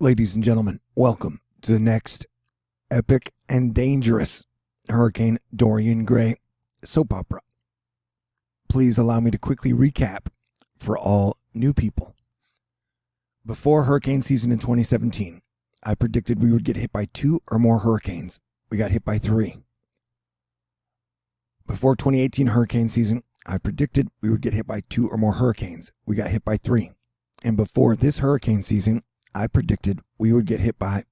Ladies and gentlemen, welcome to the next epic and dangerous Hurricane Dorian Gray soap opera. Please allow me to quickly recap for all new people. Before hurricane season in 2017, I predicted we would get hit by 2 or more hurricanes. We got hit by 3. Before 2018 hurricane season, I predicted we would get hit by 2 or more hurricanes. We got hit by 3. And before this hurricane season, I predicted we would get hit by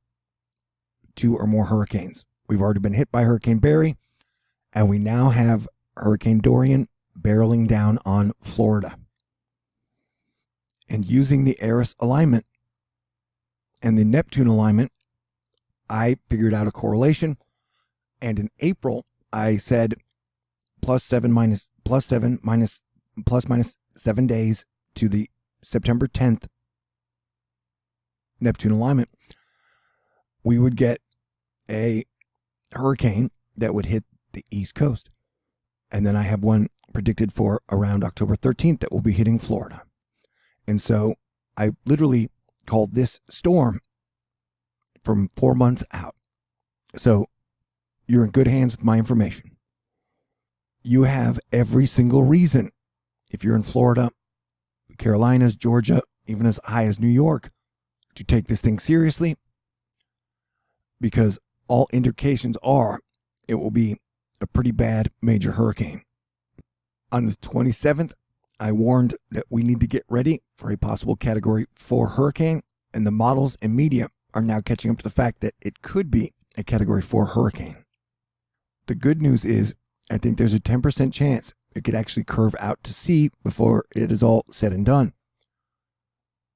2 or more hurricanes. We've already been hit by Hurricane Barry, and we now have Hurricane Dorian barreling down on Florida. And using the Eris alignment and the Neptune alignment, I figured out a correlation. And in April, I said plus 7 minus 7 days to the September 10th Neptune alignment, we would get a hurricane that would hit the East Coast. And then I have one predicted for around October 13th that will be hitting Florida. And so I literally called this storm from 4 months out. So you're in good hands with my information. You have every single reason, if you're in Florida, the Carolinas, Georgia, even as high as New York, to take this thing seriously, because all indications are it will be a pretty bad major hurricane. On the 27th, I warned that we need to get ready for a possible Category 4 hurricane, and the models and media are now catching up to the fact that it could be a Category 4 hurricane. The good news is I think there's a 10% chance it could actually curve out to sea before it is all said and done.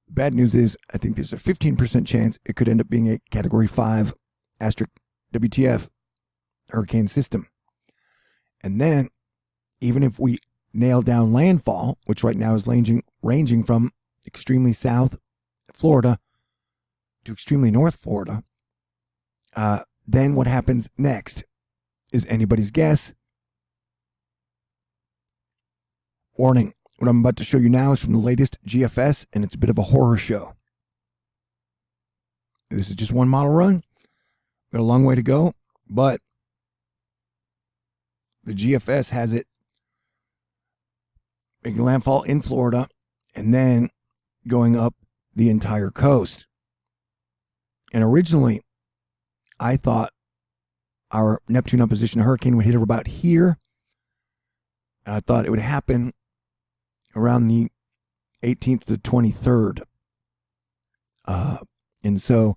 Bad news is I think there's a 15% chance it could end up being a Category 5 asterisk WTF hurricane system. And then, even if we nail down landfall, which right now is ranging from extremely south Florida to extremely north Florida, then what happens next is anybody's guess. Warning. What I'm about to show you now is from the latest GFS, and it's a bit of a horror show. This is just one model run. Got a long way to go, but the GFS has it making landfall in Florida and then going up the entire coast. And originally, I thought our Neptune opposition hurricane would hit about here, and I thought it would happen around the 18th to 23rd. And so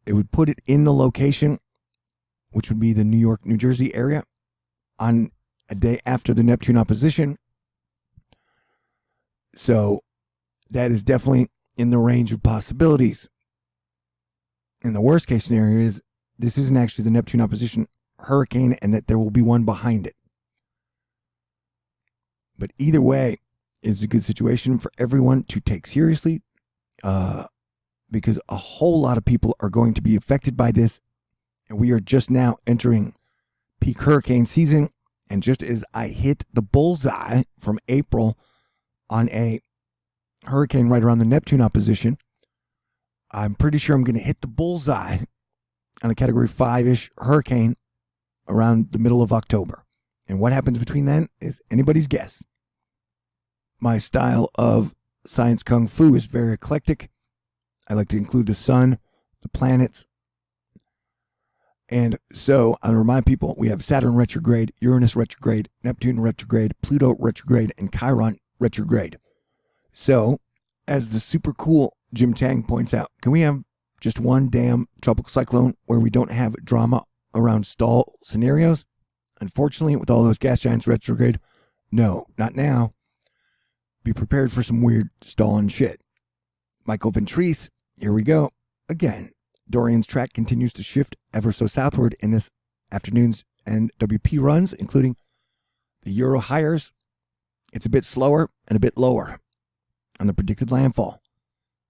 it would put it in the location, which would be the New York, New Jersey area, on a day after the Neptune opposition. So that is definitely in the range of possibilities. And the worst case scenario is this isn't actually the Neptune opposition hurricane and that there will be one behind it. But either way, it's a good situation for everyone to take seriously, because a whole lot of people are going to be affected by this. And we are just now entering peak hurricane season. And just as I hit the bullseye from April on a hurricane right around the Neptune opposition, I'm pretty sure I'm going to hit the bullseye on a Category 5-ish hurricane around the middle of October. And what happens between then is anybody's guess. My style of science kung fu is very eclectic. I like to include the sun, the planets. And so I'll remind people we have Saturn retrograde, Uranus retrograde, Neptune retrograde, Pluto retrograde, and Chiron retrograde. So, as the super cool Jim Tang points out, can we have just one damn tropical cyclone where we don't have drama around stall scenarios? Unfortunately, with all those gas giants retrograde, no, not now. Be prepared for some weird stalling shit. Michael Ventris, here we go. Again, Dorian's track continues to shift ever so southward in this afternoon's and WP runs, including the Euro hires. It's a bit slower and a bit lower on the predicted landfall.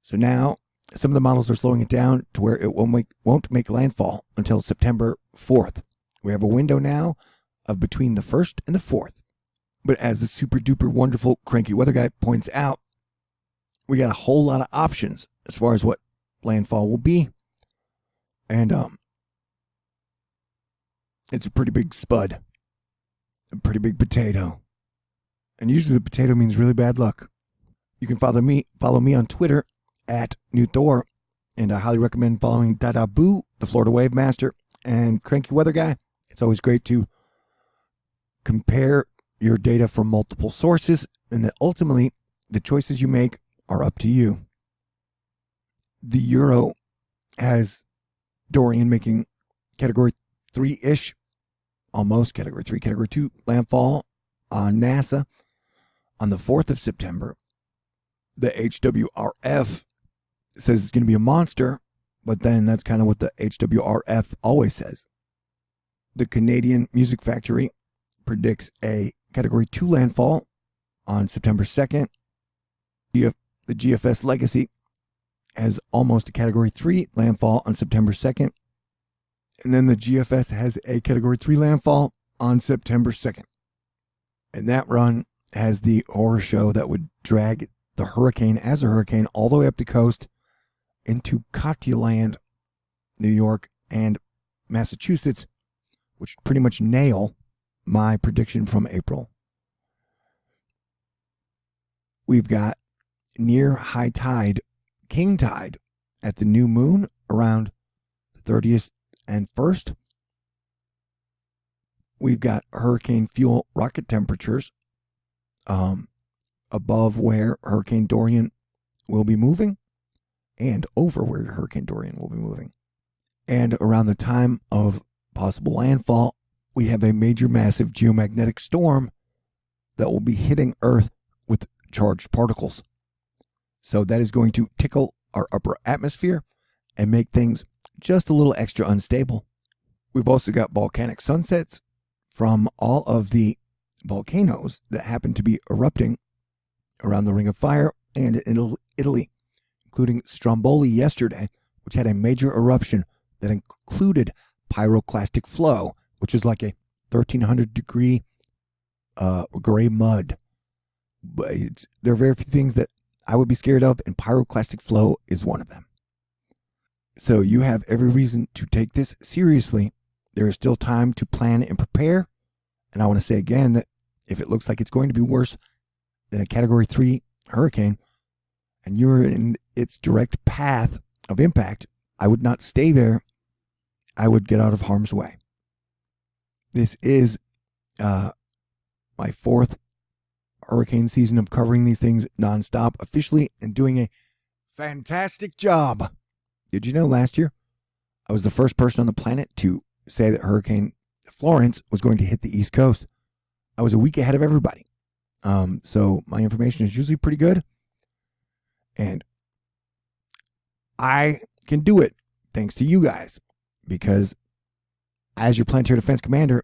So now, some of the models are slowing it down to where it won't make landfall until September 4th. We have a window now of between the 1st and the 4th. But as the super duper wonderful cranky weather guy points out, we got a whole lot of options as far as what landfall will be. And it's a pretty big spud, a pretty big potato. And usually the potato means really bad luck. You can follow me on Twitter at @NewThor. And I highly recommend following dadabuh, the Florida Wave Master, and Cranky Weather Guy. It's always great to compare your data from multiple sources, and that ultimately the choices you make are up to you. The Euro has Dorian making Category 3-ish, almost Category 3, Category 2 landfall on NASA on the 4th of September. The HWRF says it's going to be a monster, but then that's kind of what the HWRF always says. The Canadian Music Factory predicts a Category 2 landfall on September 2nd. The GFS Legacy has almost a Category 3 landfall on September 2nd. And then the GFS has a Category 3 landfall on September 2nd. And that run has the horror show that would drag the hurricane as a hurricane all the way up the coast into Cottyland, New York, and Massachusetts, which pretty much nail my prediction from April. We've got near high tide, king tide, at the new moon around the 30th and 1st. We've got hurricane fuel rocket temperatures above where Hurricane Dorian will be moving and over where Hurricane Dorian will be moving. And around the time of possible landfall, we have a major massive geomagnetic storm that will be hitting Earth with charged particles. So that is going to tickle our upper atmosphere and make things just a little extra unstable. We've also got volcanic sunsets from all of the volcanoes that happen to be erupting around the Ring of Fire and in Italy, including Stromboli yesterday, which had a major eruption that included pyroclastic flow, which is like a 1300 degree gray mud. But there are very few things that I would be scared of, and pyroclastic flow is one of them. So you have every reason to take this seriously. There is still time to plan and prepare. And I want to say again that if it looks like it's going to be worse than a Category 3 hurricane, and you're in its direct path of impact, I would not stay there. I would get out of harm's way. This is my 4th hurricane season of covering these things nonstop officially and doing a fantastic job. Did you know last year I was the first person on the planet to say that Hurricane Florence was going to hit the East Coast? I was a week ahead of everybody. So my information is usually pretty good. And I can do it thanks to you guys, because as your Planetary Defense Commander,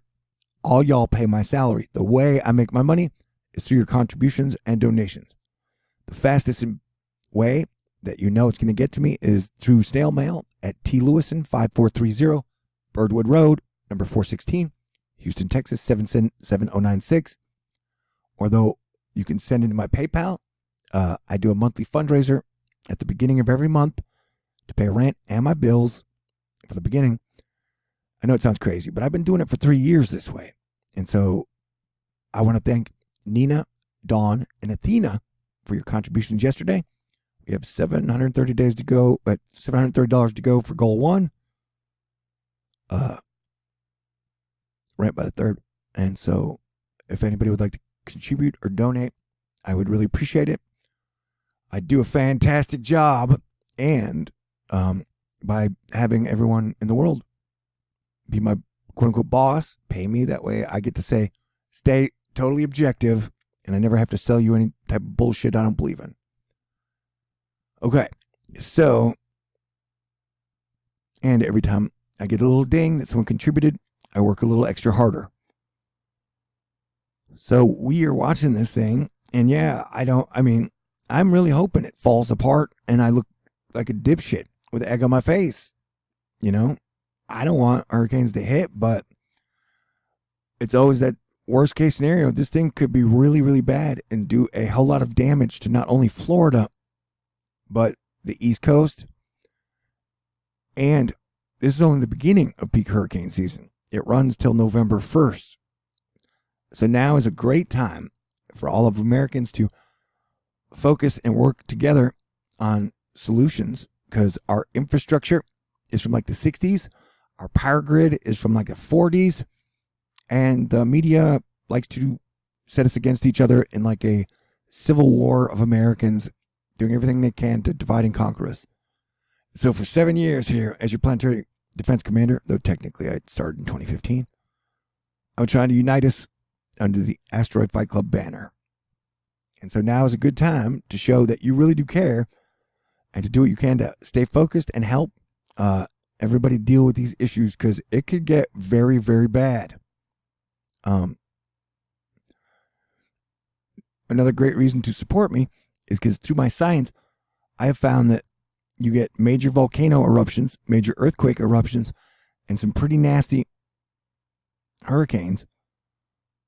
all y'all pay my salary. The way I make my money is through your contributions and donations. The fastest way that you know it's going to get to me is through snail mail at TLewison 5430 Birdwood Road, number 416, Houston, Texas 77096. Or though you can send into my PayPal. I do a monthly fundraiser at the beginning of every month to pay rent and my bills for the beginning. I know it sounds crazy, but I've been doing it for 3 years this way. And so I want to thank Nina, Dawn, and Athena for your contributions yesterday. We have 730 days to go, $730 to go for goal 1. Right by the 3rd. And so if anybody would like to contribute or donate, I would really appreciate it. I do a fantastic job, and by having everyone in the world be my quote-unquote boss, pay me, that way I get to say, stay totally objective, and I never have to sell you any type of bullshit I don't believe in. Okay, so, and every time I get a little ding that someone contributed, I work a little extra harder. So we are watching this thing, and yeah, I'm really hoping it falls apart and I look like a dipshit with egg on my face. You know, I don't want hurricanes to hit, but it's always that worst case scenario. This thing could be really, really bad and do a whole lot of damage to not only Florida, but the East Coast, And this is only the beginning of peak hurricane season. It runs till November 1st. So now is a great time for all of Americans to focus and work together on solutions, because our infrastructure is from like the 60s. Our power grid is from like the 40s. And the media likes to set us against each other in like a civil war of Americans doing everything they can to divide and conquer us. So for 7 years here as your planetary defense commander, though technically I started in 2015, I'm trying to unite us under the Asteroid Fight Club banner. And so now is a good time to show that you really do care and to do what you can to stay focused and help everybody deal with these issues, because it could get very, very bad. Another great reason to support me is because through my science, I have found that you get major volcano eruptions, major earthquake eruptions, and some pretty nasty hurricanes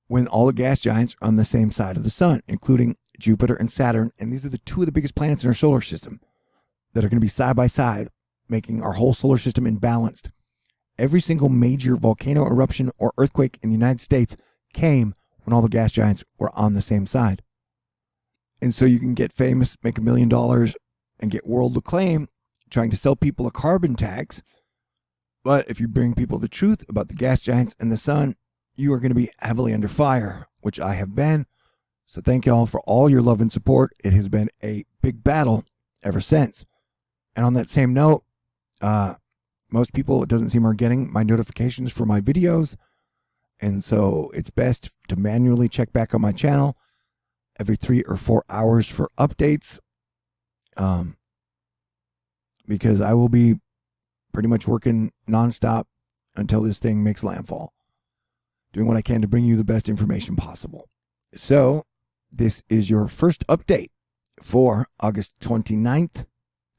when all the gas giants are on the same side of the sun, including Jupiter and Saturn. And these are the two of the biggest planets in our solar system that are going to be side by side, making our whole solar system imbalanced. Every single major volcano eruption or earthquake in the United States came when all the gas giants were on the same side. And so you can get famous, make $1 million, and get world acclaim trying to sell people a carbon tax. But if you bring people the truth about the gas giants and the sun, you are going to be heavily under fire, which I have been. So thank y'all for all your love and support. It has been a big battle ever since. And on that same note, most people, it doesn't seem, are getting my notifications for my videos. And so it's best to manually check back on my channel every 3 or 4 hours for updates. Because I will be pretty much working nonstop until this thing makes landfall, doing what I can to bring you the best information possible. So this is your first update for August 29th,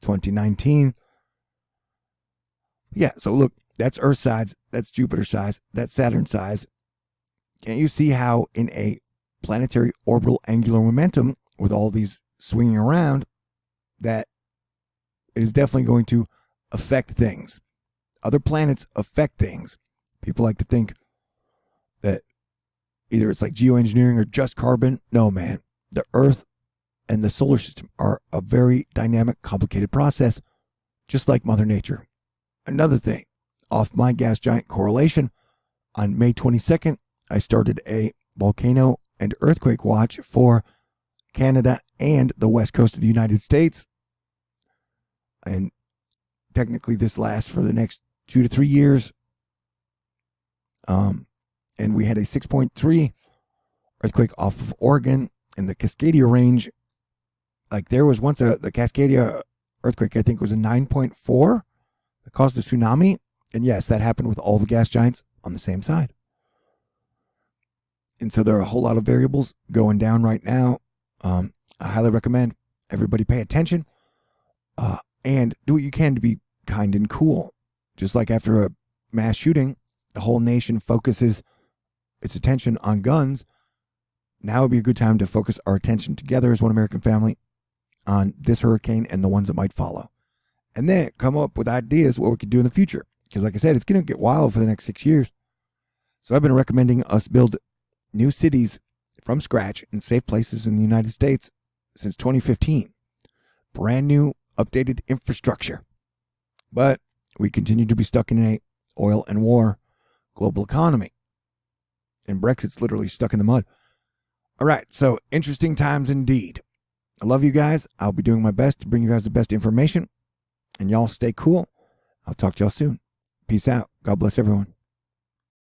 2019. Yeah, so look, that's Earth size, that's Jupiter size, that's Saturn size. Can't you see how in a planetary orbital angular momentum with all these swinging around, that it is definitely going to affect things? Other planets affect things. People like to think that either it's like geoengineering or just carbon. No, man. The Earth and the solar system are a very dynamic, complicated process, just like Mother Nature. Another thing, off my gas giant correlation, on May 22nd, I started a volcano and earthquake watch for Canada and the west coast of the United States. And technically this lasts for the next 2 to 3 years. And we had a 6.3 earthquake off of Oregon in the Cascadia Range. Like there was once the Cascadia earthquake, I think was a 9.4 that caused a tsunami. And yes, that happened with all the gas giants on the same side. And so there are a whole lot of variables going down right now. I highly recommend everybody pay attention and do what you can to be kind and cool. Just like after a mass shooting, the whole nation focuses its attention on guns. Now would be a good time to focus our attention together as one American family on this hurricane and the ones that might follow. And then come up with ideas what we could do in the future. Because like I said, it's going to get wild for the next 6 years. So I've been recommending us build new cities from scratch in safe places in the United States since 2015. Brand new, updated infrastructure. But we continue to be stuck in a oil and war global economy. And Brexit's literally stuck in the mud. All right, so interesting times indeed. I love you guys. I'll be doing my best to bring you guys the best information. And y'all stay cool. I'll talk to y'all soon. Peace out. God bless everyone.